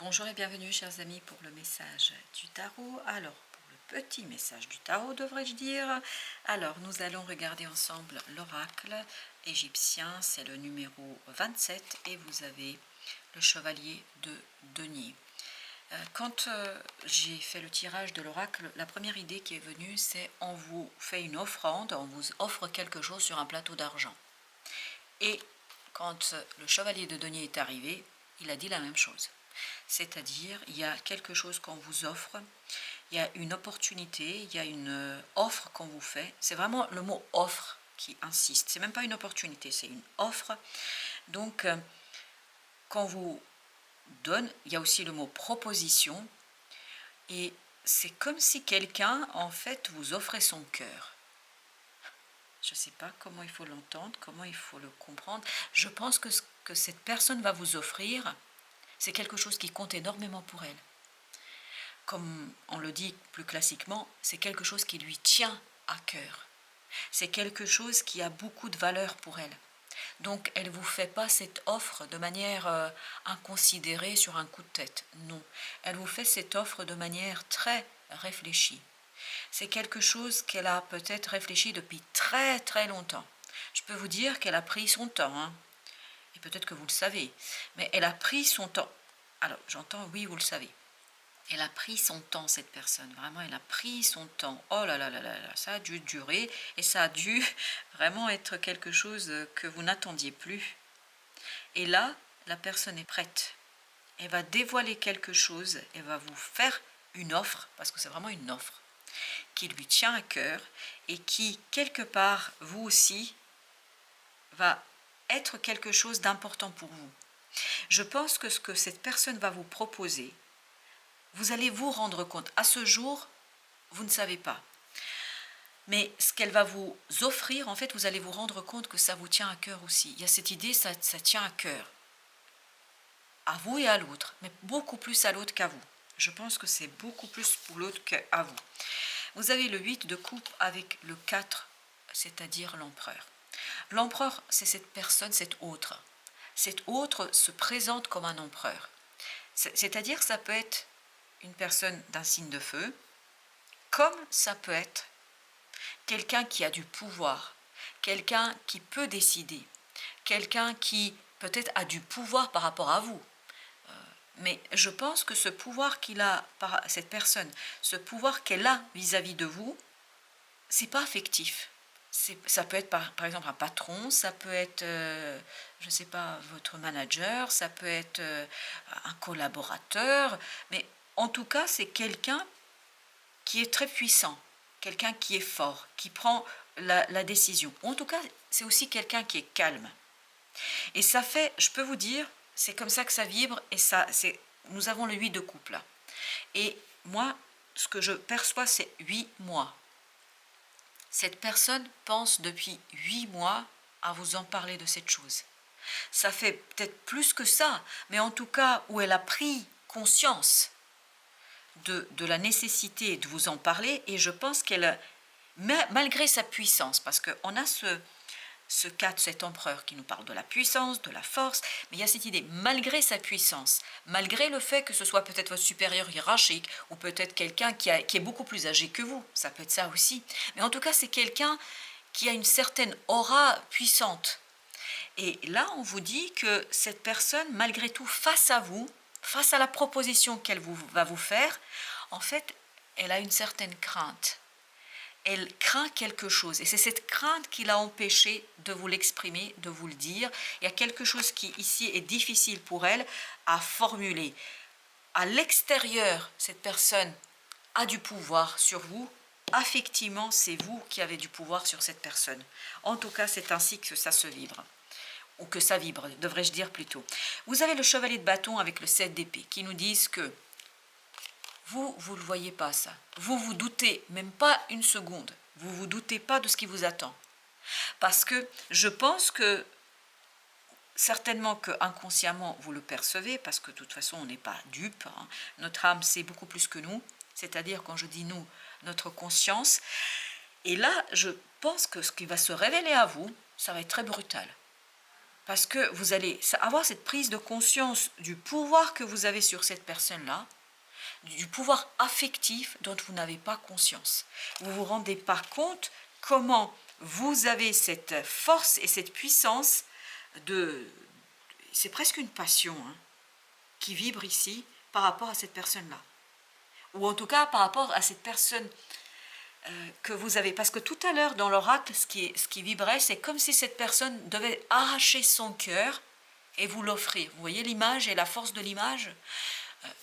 Bonjour et bienvenue chers amis pour le message du tarot. Alors, pour le petit message du tarot devrais-je dire. Alors, nous allons regarder ensemble l'oracle égyptien, c'est le numéro 27 et vous avez le chevalier de denier. Quand j'ai fait le tirage de l'oracle, la première idée qui est venue, c'est on vous fait une offrande, on vous offre quelque chose sur un plateau d'argent. Et quand le chevalier de denier est arrivé, il a dit la même chose. C'est-à-dire, il y a quelque chose qu'on vous offre, il y a une opportunité, il y a une offre qu'on vous fait. C'est vraiment le mot offre qui insiste. C'est même pas une opportunité, c'est une offre. Donc, qu'on vous donne, il y a aussi le mot proposition. Et c'est comme si quelqu'un, en fait, vous offrait son cœur. Je ne sais pas comment il faut l'entendre, comment il faut le comprendre. Je pense que ce que cette personne va vous offrir, c'est quelque chose qui compte énormément pour elle. Comme on le dit plus classiquement, c'est quelque chose qui lui tient à cœur. C'est quelque chose qui a beaucoup de valeur pour elle. Donc elle ne vous fait pas cette offre de manière inconsidérée sur un coup de tête. Non, elle vous fait cette offre de manière très réfléchie. C'est quelque chose qu'elle a peut-être réfléchi depuis très très longtemps. Je peux vous dire qu'elle a pris son temps, hein. Et peut-être que vous le savez, mais elle a pris son temps. Alors j'entends, oui, vous le savez. Elle a pris son temps, cette personne. Vraiment, elle a pris son temps. Oh là là là là là, ça a dû durer et ça a dû vraiment être quelque chose que vous n'attendiez plus. Et là, la personne est prête. Elle va dévoiler quelque chose, elle va vous faire une offre, parce que c'est vraiment une offre, qui lui tient à cœur et qui, quelque part, vous aussi, va être quelque chose d'important pour vous. Je pense que ce que cette personne va vous proposer, vous allez vous rendre compte. À ce jour, vous ne savez pas. Mais ce qu'elle va vous offrir, en fait, vous allez vous rendre compte que ça vous tient à cœur aussi. Il y a cette idée, ça tient à cœur. À vous et à l'autre, mais beaucoup plus à l'autre qu'à vous. Je pense que c'est beaucoup plus pour l'autre qu'à vous. Vous avez le 8 de coupe avec le 4, c'est-à-dire l'empereur. L'empereur, c'est cette personne, cet autre. Cet autre se présente comme un empereur. C'est-à-dire que ça peut être une personne d'un signe de feu, comme ça peut être quelqu'un qui a du pouvoir, quelqu'un qui peut décider, quelqu'un qui peut-être a du pouvoir par rapport à vous. Mais je pense que ce pouvoir qu'il a, par cette personne, ce pouvoir qu'elle a vis-à-vis de vous, c'est pas affectif. Ça peut être par exemple un patron, ça peut être, je ne sais pas, votre manager, ça peut être un collaborateur, mais en tout cas, c'est quelqu'un qui est très puissant, quelqu'un qui est fort, qui prend la décision. En tout cas, c'est aussi quelqu'un qui est calme. Et ça fait, je peux vous dire, c'est comme ça que ça vibre, et nous avons le 8 de coupe là. Et moi, ce que je perçois, c'est 8 mois. Cette personne pense depuis 8 mois à vous en parler de cette chose. Ça fait peut-être plus que ça, mais en tout cas où elle a pris conscience de la nécessité de vous en parler, et je pense qu'elle, malgré sa puissance, parce qu'on a ce 4, cet empereur qui nous parle de la puissance, de la force, mais il y a cette idée, malgré sa puissance, malgré le fait que ce soit peut-être votre supérieur hiérarchique, ou peut-être quelqu'un qui est beaucoup plus âgé que vous, ça peut être ça aussi, mais en tout cas c'est quelqu'un qui a une certaine aura puissante. Et là on vous dit que cette personne, malgré tout, face à vous, face à la proposition qu'elle va vous faire, en fait, elle a une certaine crainte. Elle craint quelque chose. Et c'est cette crainte qui l'a empêché de vous l'exprimer, de vous le dire. Il y a quelque chose qui, ici, est difficile pour elle à formuler. À l'extérieur, cette personne a du pouvoir sur vous. Affectivement, c'est vous qui avez du pouvoir sur cette personne. En tout cas, c'est ainsi que ça se vibre. Ou que ça vibre, devrais-je dire plutôt. Vous avez le chevalier de bâton avec le 7 d'épée qui nous disent que vous ne le voyez pas ça. Vous vous doutez, même pas une seconde. Vous vous doutez pas de ce qui vous attend. Parce que je pense que certainement que inconsciemment vous le percevez, parce que de toute façon on n'est pas dupe. Hein. Notre âme c'est beaucoup plus que nous. C'est-à-dire quand je dis nous, notre conscience. Et là, je pense que ce qui va se révéler à vous, ça va être très brutal. parce que vous allez avoir cette prise de conscience du pouvoir que vous avez sur cette personne-là, du pouvoir affectif dont vous n'avez pas conscience. Vous ne vous rendez pas compte comment vous avez cette force et cette puissance de... C'est presque une passion hein, qui vibre ici par rapport à cette personne-là. Ou en tout cas par rapport à cette personne que vous avez. Parce que tout à l'heure dans l'oracle, ce qui vibrait, c'est comme si cette personne devait arracher son cœur et vous l'offrir. Vous voyez l'image et la force de l'image.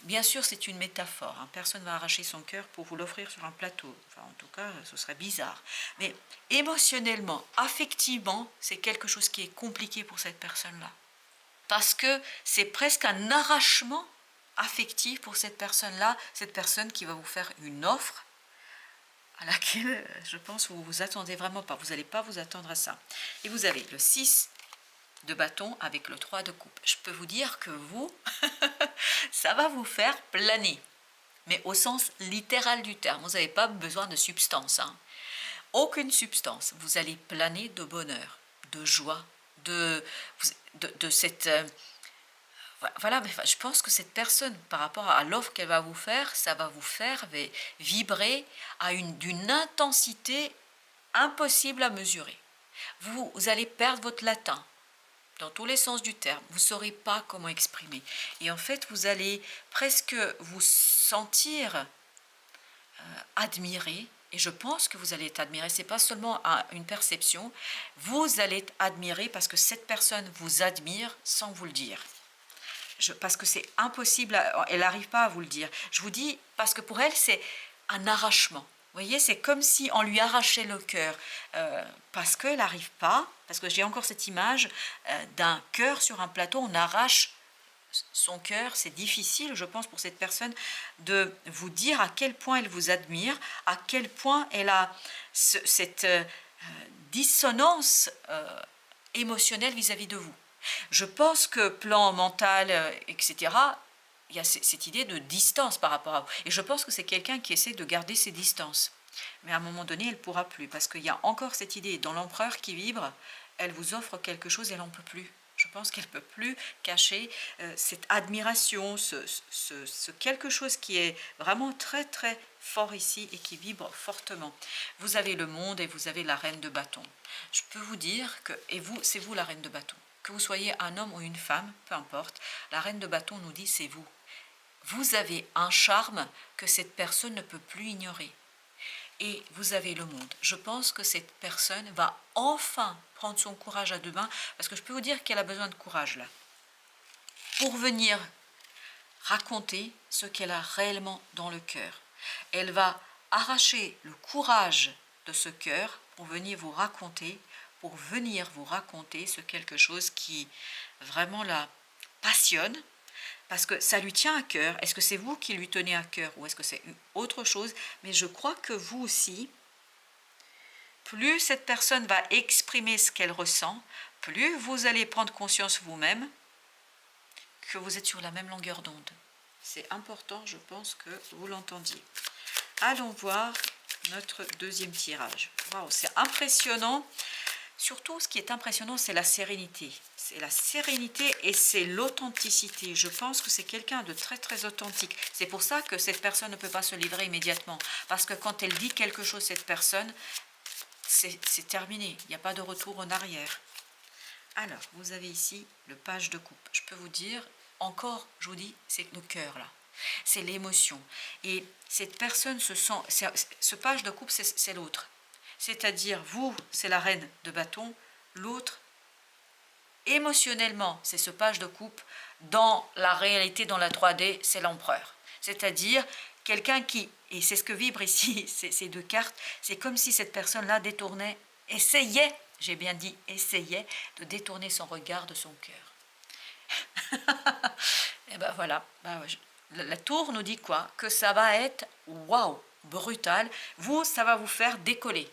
Bien sûr, c'est une métaphore. Hein. Personne ne va arracher son cœur pour vous l'offrir sur un plateau. Enfin, en tout cas, ce serait bizarre. Mais émotionnellement, affectivement, c'est quelque chose qui est compliqué pour cette personne-là. Parce que c'est presque un arrachement affectif pour cette personne-là, cette personne qui va vous faire une offre à laquelle, je pense, vous ne vous attendez vraiment pas. Vous n'allez pas vous attendre à ça. Et vous avez le 6 de bâton avec le 3 de coupe. Je peux vous dire que vous, ça va vous faire planer. Mais au sens littéral du terme. Vous n'avez pas besoin de substance. Hein. Aucune substance. Vous allez planer de bonheur, de joie, de cette... voilà, mais je pense que cette personne, par rapport à l'offre qu'elle va vous faire, ça va vous faire vibrer d'une intensité impossible à mesurer. Vous allez perdre votre latin, dans tous les sens du terme. Vous ne saurez pas comment exprimer. Et en fait, vous allez presque vous sentir admiré. Et je pense que vous allez être admiré. Ce n'est pas seulement une perception. Vous allez être admiré parce que cette personne vous admire sans vous le dire. Parce que c'est impossible, elle n'arrive pas à vous le dire. Je vous dis, parce que pour elle, c'est un arrachement. Vous voyez, c'est comme si on lui arrachait le cœur, parce qu'elle n'arrive pas, parce que j'ai encore cette image d'un cœur sur un plateau, on arrache son cœur, c'est difficile, je pense, pour cette personne de vous dire à quel point elle vous admire, à quel point elle a cette dissonance émotionnelle vis-à-vis de vous. Je pense que plan mental, etc., il y a cette idée de distance par rapport à vous. Et je pense que c'est quelqu'un qui essaie de garder ses distances. Mais à un moment donné, elle ne pourra plus, parce qu'il y a encore cette idée. Dans l'empereur qui vibre, elle vous offre quelque chose et elle n'en peut plus. Je pense qu'elle ne peut plus cacher cette admiration, ce quelque chose qui est vraiment très très fort ici et qui vibre fortement. Vous avez le monde et vous avez la reine de bâton. Je peux vous dire que, et vous, c'est vous la reine de bâton. Que vous soyez un homme ou une femme, peu importe, la reine de bâton nous dit c'est vous. Vous avez un charme que cette personne ne peut plus ignorer. Et vous avez le monde. Je pense que cette personne va enfin prendre son courage à deux mains, parce que je peux vous dire qu'elle a besoin de courage là, pour venir raconter ce qu'elle a réellement dans le cœur. Elle va arracher le courage de ce cœur pour venir vous raconter ce quelque chose qui vraiment la passionne, parce que ça lui tient à cœur. Est-ce que c'est vous qui lui tenez à cœur ou est-ce que c'est autre chose? Mais je crois que vous aussi, plus cette personne va exprimer ce qu'elle ressent, plus vous allez prendre conscience vous-même que vous êtes sur la même longueur d'onde. C'est important, je pense que vous l'entendiez. Allons voir notre deuxième tirage. Waouh, c'est impressionnant. Surtout, ce qui est impressionnant, c'est la sérénité. C'est la sérénité et c'est l'authenticité. Je pense que c'est quelqu'un de très, très authentique. C'est pour ça que cette personne ne peut pas se livrer immédiatement. Parce que quand elle dit quelque chose, cette personne, c'est terminé. Il n'y a pas de retour en arrière. Alors, vous avez ici le page de coupe. Je peux vous dire, encore, je vous dis, c'est le cœur là. C'est l'émotion. Et cette personne se sent... Ce page de coupe, c'est l'autre. C'est-à-dire, vous, c'est la reine de bâton, l'autre, émotionnellement, c'est ce page de coupe, dans la réalité, dans la 3D, c'est l'empereur. C'est-à-dire, quelqu'un qui, et c'est ce que vibre ici, ces deux cartes, c'est comme si cette personne-là essayait, j'ai bien dit essayait, de détourner son regard de son cœur. Et ben voilà, la tour nous dit quoi? Que ça va être, waouh, brutal, vous, ça va vous faire décoller.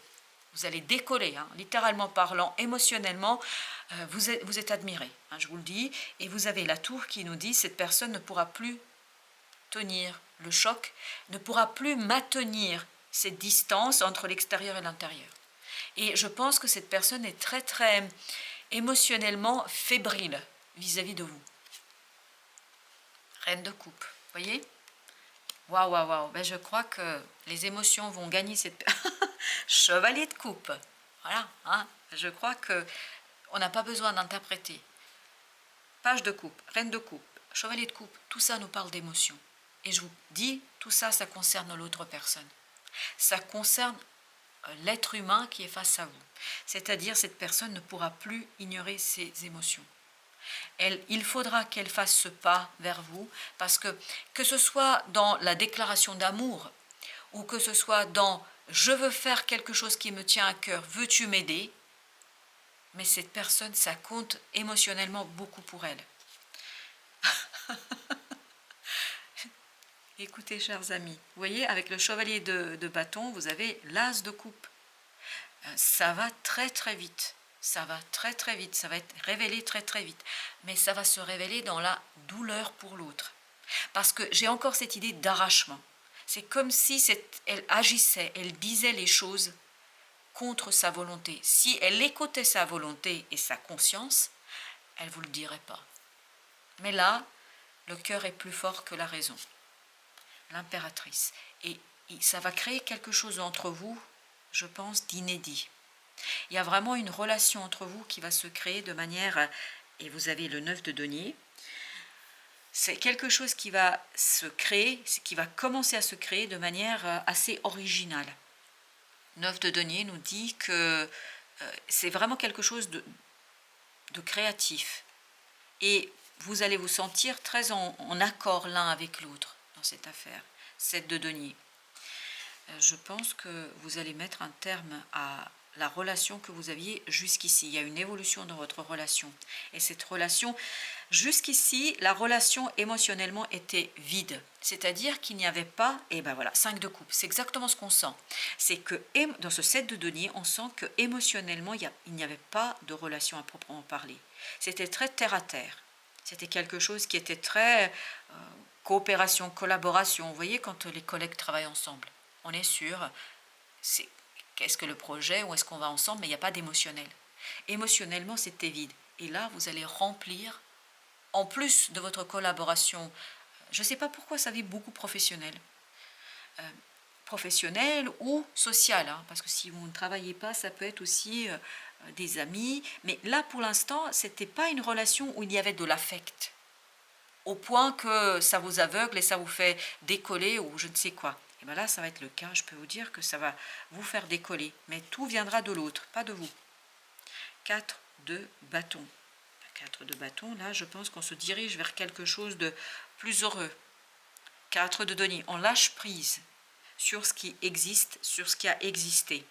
Vous allez décoller, hein, littéralement parlant, émotionnellement, vous êtes admiré, hein, je vous le dis. Et vous avez la tour qui nous dit, cette personne ne pourra plus tenir le choc, ne pourra plus maintenir cette distance entre l'extérieur et l'intérieur. Et je pense que cette personne est très, très émotionnellement fébrile vis-à-vis de vous. Reine de coupe, voyez? Waouh, waouh, waouh. Ben, je crois que les émotions vont gagner cette... Chevalier de coupe. Voilà, hein? Je crois que on n'a pas besoin d'interpréter. Page de coupe, reine de coupe, chevalier de coupe, tout ça nous parle d'émotions. Et je vous dis, tout ça, ça concerne l'autre personne. Ça concerne l'être humain qui est face à vous. C'est-à-dire, cette personne ne pourra plus ignorer ses émotions. Il faudra qu'elle fasse ce pas vers vous, parce que ce soit dans la déclaration d'amour, ou que ce soit dans « je veux faire quelque chose qui me tient à cœur, veux-tu m'aider ?» Mais cette personne, ça compte émotionnellement beaucoup pour elle. Écoutez, chers amis, vous voyez, avec le chevalier de bâton, vous avez l'as de coupe. Ça va très très vite. Ça va très très vite. Ça va être révélé très très vite. Mais ça va se révéler dans la douleur pour l'autre. Parce que j'ai encore cette idée d'arrachement. C'est comme si elle agissait, elle disait les choses contre sa volonté. Si elle écoutait sa volonté et sa conscience, elle ne vous le dirait pas. Mais là, le cœur est plus fort que la raison. L'impératrice. Et ça va créer quelque chose entre vous, je pense, d'inédit. Il y a vraiment une relation entre vous qui va se créer de manière... Et vous avez le 9 de denier. C'est quelque chose qui va se créer, qui va commencer à se créer de manière assez originale. 9 de denier nous dit que c'est vraiment quelque chose de créatif. Et vous allez vous sentir très en accord l'un avec l'autre dans cette affaire. 7 de denier. Je pense que vous allez mettre un terme à la relation que vous aviez jusqu'ici. Il y a une évolution dans votre relation. Et cette relation, jusqu'ici, la relation émotionnellement était vide. C'est-à-dire qu'il n'y avait pas, et ben voilà, 5 de coupe. C'est exactement ce qu'on sent. C'est que dans ce 7 de denier, on sent que émotionnellement, il n'y avait pas de relation à proprement parler. C'était très terre à terre. C'était quelque chose qui était très coopération, collaboration. Vous voyez, quand les collègues travaillent ensemble, on est sûr, qu'est-ce que le projet, où est-ce qu'on va ensemble, mais il n'y a pas d'émotionnel. Émotionnellement, c'était vide. Et là, vous allez remplir, en plus de votre collaboration, je ne sais pas pourquoi ça vit beaucoup professionnel. Professionnel ou social, hein, parce que si vous ne travaillez pas, ça peut être aussi des amis. Mais là, pour l'instant, ce n'était pas une relation où il y avait de l'affect, au point que ça vous aveugle et ça vous fait décoller ou je ne sais quoi. Et bien là, ça va être le cas. Je peux vous dire que ça va vous faire décoller. Mais tout viendra de l'autre, pas de vous. 4 de bâton. 4 de bâton, là, je pense qu'on se dirige vers quelque chose de plus heureux. 4 de denier. On lâche prise sur ce qui existe, sur ce qui a existé.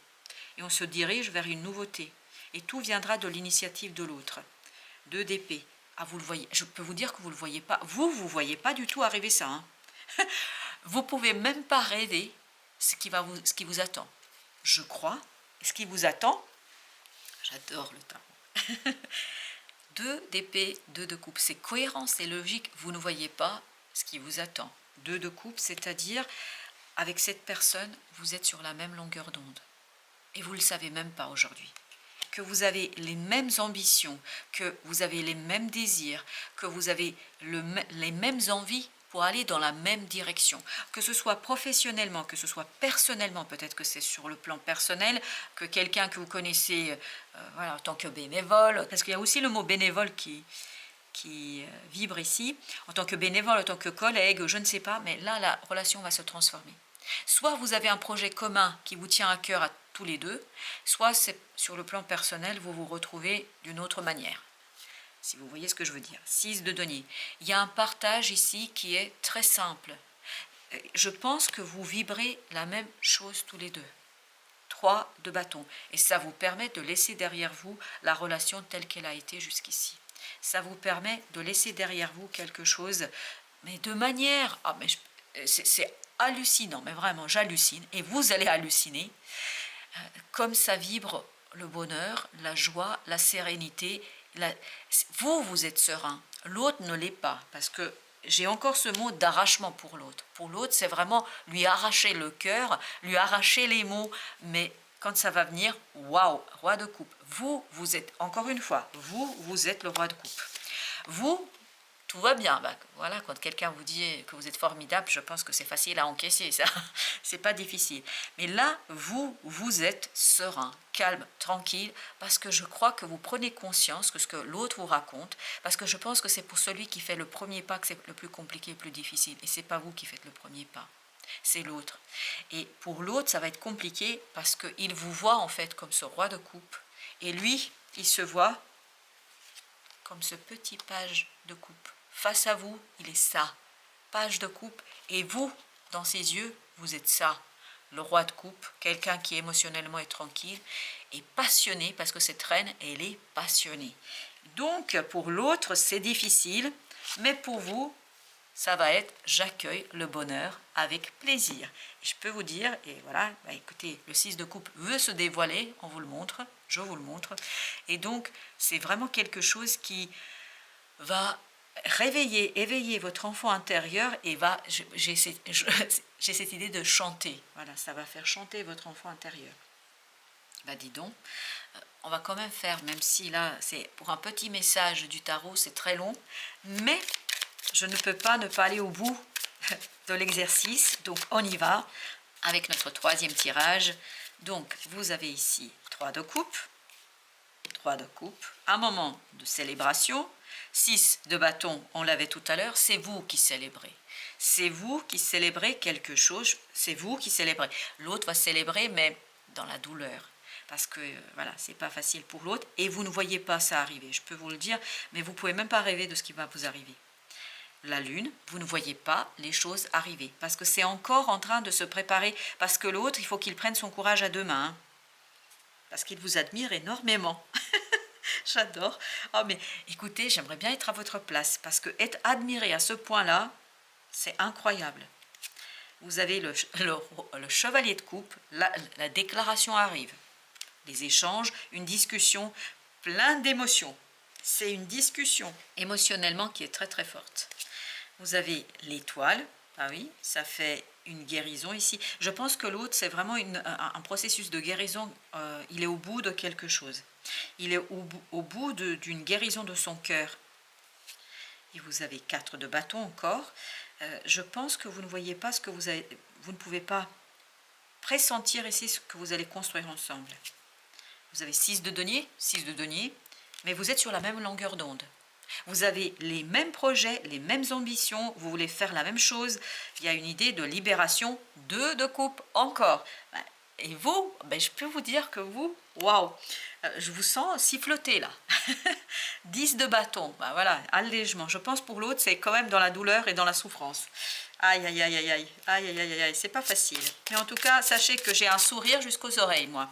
Et on se dirige vers une nouveauté. Et tout viendra de l'initiative de l'autre. 2 d'épée. Ah, vous le voyez. Je peux vous dire que vous ne le voyez pas. Vous ne voyez pas du tout arriver ça. Hein. Vous ne pouvez même pas rêver ce qui vous attend. Je crois. Ce qui vous attend, j'adore le tarot. 2 d'épée, 2 de coupe. C'est cohérent, c'est logique. Vous ne voyez pas ce qui vous attend. 2 de coupe, c'est-à-dire, avec cette personne, vous êtes sur la même longueur d'onde. Et vous ne le savez même pas aujourd'hui. Que vous avez les mêmes ambitions, que vous avez les mêmes désirs, que vous avez les mêmes envies pour aller dans la même direction. Que ce soit professionnellement, que ce soit personnellement, peut-être que c'est sur le plan personnel, que quelqu'un que vous connaissez voilà, en tant que bénévole, parce qu'il y a aussi le mot bénévole qui vibre ici, en tant que bénévole, en tant que collègue, je ne sais pas, mais là, la relation va se transformer. Soit vous avez un projet commun qui vous tient à cœur à tous les deux, soit c'est sur le plan personnel, vous vous retrouvez d'une autre manière. Si vous voyez ce que je veux dire. 6 de denier. Il y a un partage ici qui est très simple. Je pense que vous vibrez la même chose tous les deux. 3 de bâton. Et ça vous permet de laisser derrière vous la relation telle qu'elle a été jusqu'ici. Ça vous permet de laisser derrière vous quelque chose, mais de manière... Ah, mais c'est hallucinant, mais vraiment, j'hallucine. Et vous allez halluciner. Comme ça vibre le bonheur, la joie, la sérénité. Vous êtes serein. L'autre ne l'est pas, parce que j'ai encore ce mot d'arrachement pour l'autre. Pour l'autre, c'est vraiment lui arracher le cœur, lui arracher les mots, mais quand ça va venir, waouh, roi de coupe. Vous êtes, encore une fois, vous êtes le roi de coupe. Vous, tout va bien. Bah, voilà, quand quelqu'un vous dit que vous êtes formidable, je pense que c'est facile à encaisser, ça. C'est pas difficile. Mais là, vous êtes serein, calme, tranquille, parce que je crois que vous prenez conscience que ce que l'autre vous raconte, parce que je pense que c'est pour celui qui fait le premier pas que c'est le plus compliqué, le plus difficile. Et c'est pas vous qui faites le premier pas. C'est l'autre. Et pour l'autre, ça va être compliqué parce qu'il vous voit en fait comme ce roi de coupe. Et lui, il se voit comme ce petit page de coupe. Face à vous, il est ça, page de coupe. Et vous, dans ses yeux, vous êtes ça, le roi de coupe, quelqu'un qui émotionnellement est tranquille et passionné, parce que cette reine, elle est passionnée. Donc, pour l'autre, c'est difficile, mais pour vous, ça va être j'accueille le bonheur avec plaisir. Et je peux vous dire, et voilà, bah écoutez, le 6 de coupe veut se dévoiler, on vous le montre, je vous le montre. Et donc, c'est vraiment quelque chose qui va éveiller votre enfant intérieur et j'ai cette idée de chanter. Voilà, ça va faire chanter votre enfant intérieur. Bah dis donc, on va quand même faire, même si là, c'est pour un petit message du tarot, c'est très long, mais je ne peux pas ne pas aller au bout de l'exercice, donc on y va avec notre troisième tirage. Donc vous avez ici 3 de coupe, 3 de coupe, un moment de célébration, 6 de bâton, on l'avait tout à l'heure, c'est vous qui célébrez. C'est vous qui célébrez quelque chose, c'est vous qui célébrez. L'autre va célébrer, mais dans la douleur. Parce que voilà, c'est pas facile pour l'autre et vous ne voyez pas ça arriver, je peux vous le dire, mais vous pouvez même pas rêver de ce qui va vous arriver. La lune, vous ne voyez pas les choses arriver parce que c'est encore en train de se préparer, parce que l'autre, il faut qu'il prenne son courage à deux mains, hein, parce qu'il vous admire énormément. J'adore. Oh, mais écoutez, j'aimerais bien être à votre place parce que être admiré à ce point-là, c'est incroyable. Vous avez le chevalier de coupe, la déclaration arrive. Les échanges, une discussion, plein d'émotions. C'est une discussion émotionnellement qui est très très forte. Vous avez l'étoile, ah oui, ça fait une guérison ici. Je pense que l'autre, c'est vraiment un processus de guérison, il est au bout de quelque chose. Il est au bout d'une guérison de son cœur. Et vous avez 4 de bâton encore. Je pense que vous ne voyez pas ce que vous avez, vous ne pouvez pas pressentir ici ce que vous allez construire ensemble. Vous avez 6 de denier, mais vous êtes sur la même longueur d'onde. Vous avez les mêmes projets, les mêmes ambitions, vous voulez faire la même chose. Il y a une idée de libération, 2 de coupe encore. Et vous, je peux vous dire que vous, waouh, je vous sens siffloter là. 10 de bâton, voilà, allègement. Je pense pour l'autre, c'est quand même dans la douleur et dans la souffrance. Aïe, aïe, aïe, aïe, aïe, aïe, aïe, aïe, aïe, c'est pas facile. Mais en tout cas, sachez que j'ai un sourire jusqu'aux oreilles, moi.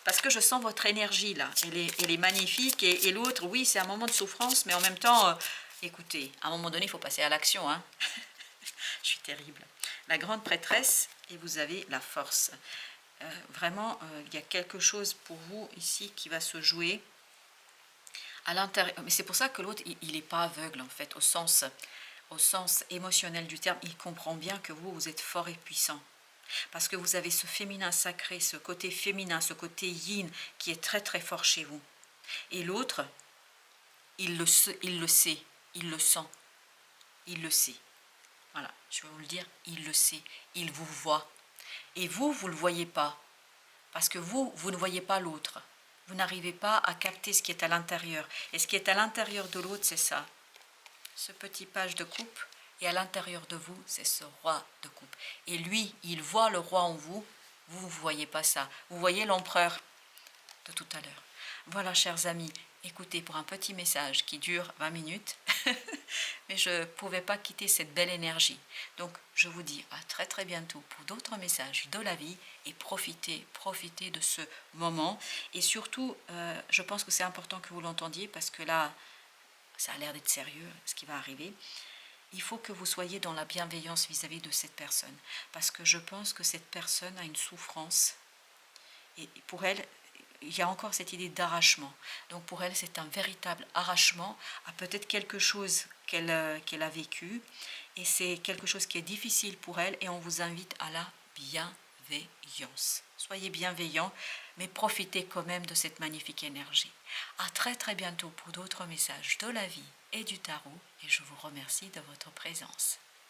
Parce que je sens votre énergie là, elle est magnifique. Et l'autre, oui, c'est un moment de souffrance, mais en même temps, écoutez, à un moment donné, il faut passer à l'action. Hein. Je suis terrible. La grande prêtresse, et vous avez la force. Vraiment, il y a quelque chose pour vous ici qui va se jouer à l'intérieur. Mais c'est pour ça que l'autre, il n'est pas aveugle en fait, au sens émotionnel du terme. Il comprend bien que vous êtes fort et puissant. Parce que vous avez ce féminin sacré, ce côté féminin, ce côté yin qui est très très fort chez vous. Et l'autre, il le sait, il le sent, il le sait. Voilà, je vais vous le dire, il le sait, il vous voit. Et vous ne le voyez pas. Parce que vous ne voyez pas l'autre. Vous n'arrivez pas à capter ce qui est à l'intérieur. Et ce qui est à l'intérieur de l'autre, c'est ça. Ce petit page de coupe. Et à l'intérieur de vous, c'est ce roi de coupe. Et lui, il voit le roi en vous. Vous ne voyez pas ça. Vous voyez l'empereur de tout à l'heure. Voilà, chers amis, écoutez, pour un petit message qui dure 20 minutes, mais je ne pouvais pas quitter cette belle énergie. Donc, je vous dis à très très bientôt pour d'autres messages de la vie et profitez de ce moment. Et surtout, je pense que c'est important que vous l'entendiez parce que là, ça a l'air d'être sérieux, ce qui va arriver. Il faut que vous soyez dans la bienveillance vis-à-vis de cette personne. Parce que je pense que cette personne a une souffrance. Et pour elle, il y a encore cette idée d'arrachement. Donc pour elle, c'est un véritable arrachement à peut-être quelque chose qu'elle a vécu. Et c'est quelque chose qui est difficile pour elle. Et on vous invite à la bienveillance. Soyez bienveillants, mais profitez quand même de cette magnifique énergie. À très très bientôt pour d'autres messages de la vie et du tarot, et je vous remercie de votre présence.